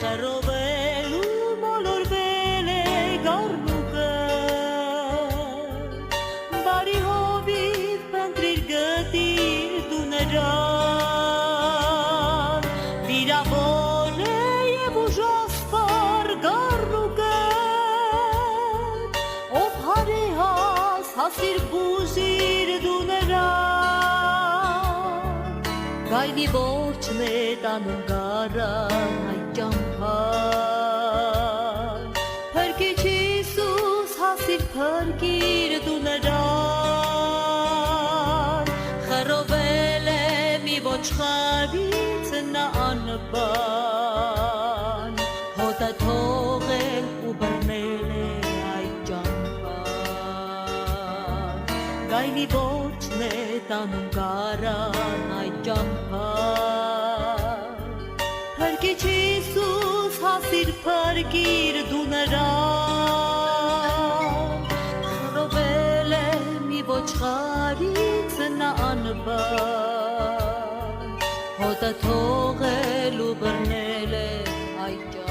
Խռովել ու մոլորվել է գառնուկը Բարի հովիվ փնտրիր գտիր դու նրան Վիրավոր է և ուժասպառ գառնուկը Ով հարեհաս հասիր բուժիր դու նրան Գայլի որջն է տանում գարան այդ ճամփան Փրկիչ Հիսուս հասիր փրկիր դու նրան Խռովել է մի ոչխարից նա անբան Հոտը թողել ու բռնել է այդ ճամփան Գայլի որջն է տանում գարան այդ ճամփան Փրկիչ Հիսուս հասիր փրկիր դու նրան Խռովել է մի ոչխարից նա անբան Հոտը թողել ու բռնել է այդ ճամփան